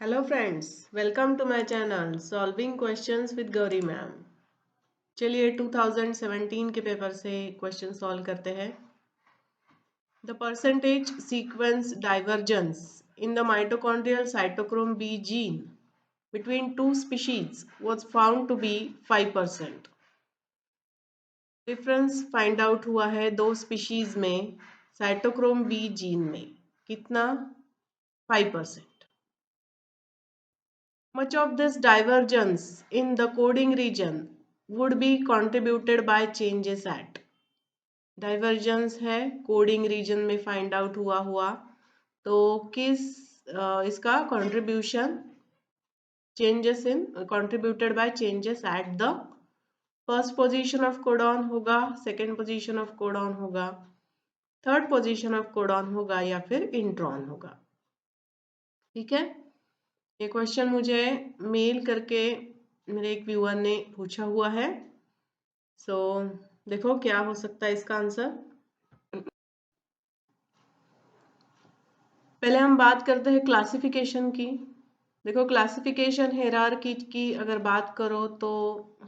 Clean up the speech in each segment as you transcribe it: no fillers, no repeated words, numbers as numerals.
Hello friends, welcome to my channel solving questions with Gauri ma'am. चलिए 2017 के paper से question solve करते हैं। The percentage sequence divergence in the mitochondrial cytochrome B gene between two species was found to be 5%। Difference find out हुआ है दो species में cytochrome B gene में, कितना? 5%। Much of this divergence in the coding region would be contributed by changes at divergence है coding region में find out हुआ तो किस इसका contribution changes in contributed bye changes at the first position of codon होगा, second position of codon होगा, third position of codon होगा या फिर इंट्रॉन होगा। ठीक है, ये क्वेश्चन मुझे मेल करके मेरे एक व्यूअर ने पूछा हुआ है। सो देखो क्या हो सकता है इसका आंसर। पहले हम बात करते हैं क्लासिफिकेशन की। देखो क्लासिफिकेशन हायरार्की की अगर बात करो तो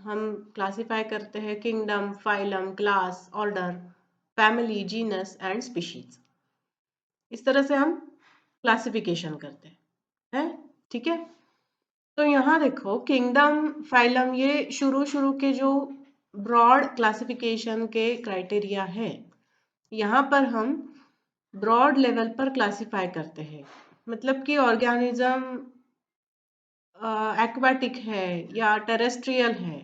हम क्लासिफाई करते हैं kingdom, phylum, class, order, family, genus and species. इस तरह से हम क्लासिफिकेशन करते हैं, ठीक है। तो यहाँ देखो किंगडम, फाइलम, ये शुरू के जो ब्रॉड क्लासिफिकेशन के क्राइटेरिया है, यहाँ पर हम ब्रॉड लेवल पर क्लासिफाई करते हैं। मतलब कि ऑर्गेनिज्म एक्वाटिक है या टेरेस्ट्रियल है,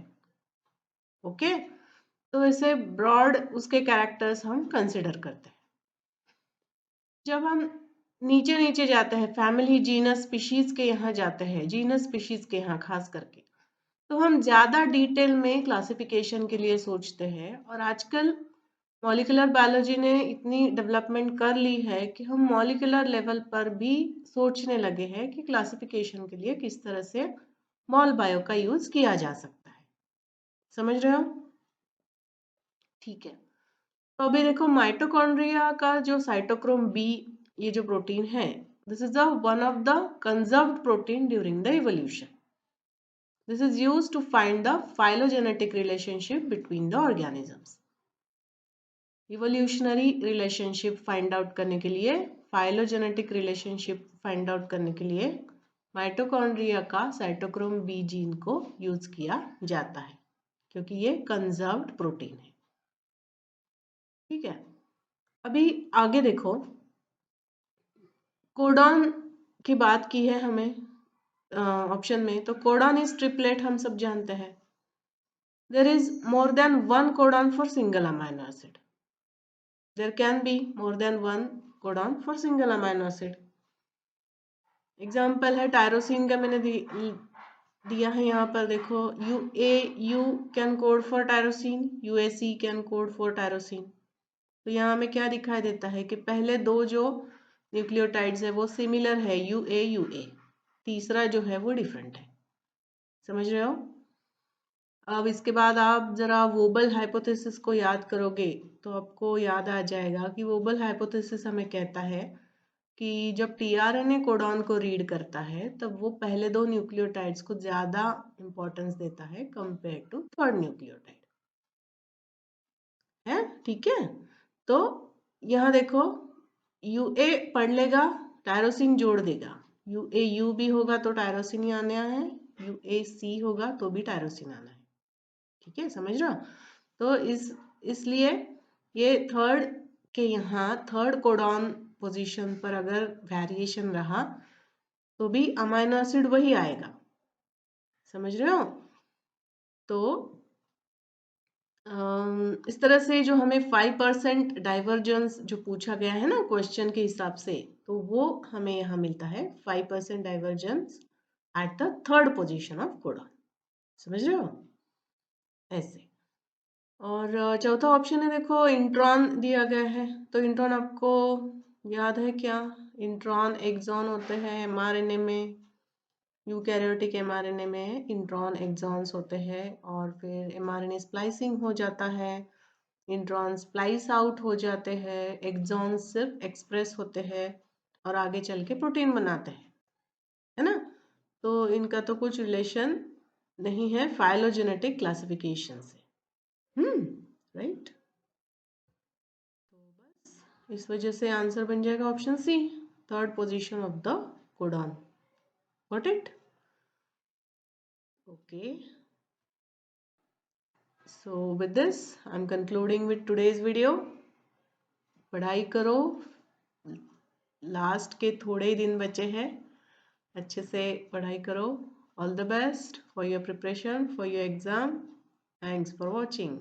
ओके। तो ऐसे ब्रॉड उसके कैरेक्टर्स हम कंसिडर करते हैं। जब हम नीचे नीचे जाते हैं, फैमिली, जीनस, स्पीशीज के यहाँ जाते हैं, जीनस स्पीशीज के यहाँ खास करके, तो हम ज़्यादा डिटेल में क्लासिफिकेशन के लिए सोचते हैं। और आजकल मॉलिक्यूलर बायोलॉजी ने इतनी डेवलपमेंट कर ली है कि हम मॉलिक्यूलर लेवल पर भी सोचने लगे हैं कि क्लासिफिकेशन के लिए किस तरह से मॉल बायो का यूज किया जा सकता है। समझ रहे हो? ठीक है। तो अभी देखो माइटोकॉन्ड्रिया का जो साइटोक्रोम बी, ये जो प्रोटीन है, this is one of the conserved protein during the evolution. This is used to find the phylogenetic relationship between the organisms. Evolutionary relationship find out करने के लिए, phylogenetic relationship find out करने के लिए mitochondria का cytochrome B gene को use किया जाता है, क्योंकि ये कंजर्व्ड प्रोटीन है। ठीक है, अभी आगे देखो, कोडॉन की बात की है हमें ऑप्शन में, तो कोडॉन इज ट्रिपलेट हम सब जानते हैं। There is more than one codon for single amino acid. There can be more than one codon for single amino acid. Example है टायरोसिन का, मैंने दिया है यहाँ पर देखो, UAU can code for tyrosine, UAC can code for tyrosine. तो यहाँ हमें क्या दिखाई देता है कि पहले दो जो न्यूक्लियोटाइड्स है वो सिमिलर है, UA, तीसरा जो है वो डिफरेंट है। समझ रहे हो? अब इसके बाद आप जरा वोबल हाइपोथेसिस को याद करोगे तो आपको याद आ जाएगा कि वोबल हाइपोथेसिस हमें कहता है कि जब टीआरएनए कोडॉन को रीड करता है तब वो पहले दो न्यूक्लियोटाइड्स को ज्यादा इंपॉर्टेंस देता है कंपेयर टू थर्ड न्यूक्लियोटाइड, है? ठीक है, तो यहाँ देखो यूए पढ़ लेगा, टायरोसिन जोड़ देगा, UAU भी होगा तो टायरोसिन ही आना है, UAC होगा तो भी टायरोसिन आना है। ठीक है, समझ रहा? तो इसलिए ये थर्ड के यहाँ थर्ड कोडॉन पोजीशन पर अगर वेरिएशन रहा तो भी अमाइनो एसिड वही आएगा। समझ रहे हो? तो इस तरह से जो हमें 5% डाइवर्जेंस जो पूछा गया है ना क्वेश्चन के हिसाब से, तो वो हमें यहाँ मिलता है 5% divergence at the third position of codon. समझ रहे हो? ऐसे। और चौथा ऑप्शन है, देखो इंट्रॉन दिया गया है, तो इंट्रॉन आपको याद है क्या? इंट्रॉन एक्सॉन होते हैं एमआरएनए में, यूकैरियोटिक एमआरएनए में इंट्रॉन एक्सॉन्स होते हैं, और फिर एमआरएनए स्प्लाइसिंग हो जाता है, इंट्रॉन स्प्लाइस आउट हो जाते हैं, एक्सॉन्स सिर्फ एक्सप्रेस होते हैं और आगे चल के प्रोटीन बनाते हैं, है ना? तो इनका तो कुछ रिलेशन नहीं है फाइलोजेनेटिक क्लासिफिकेशन से। राइट। तो बस इस वजह से आंसर बन जाएगा option C, third position of the codon. Got it? Okay, so with this I am concluding with today's video. पढ़ाई करो, लास्ट के थोड़े ही दिन बचे हैं, अच्छे से पढ़ाई करो। All the best for your preparation for your exam. Thanks for watching.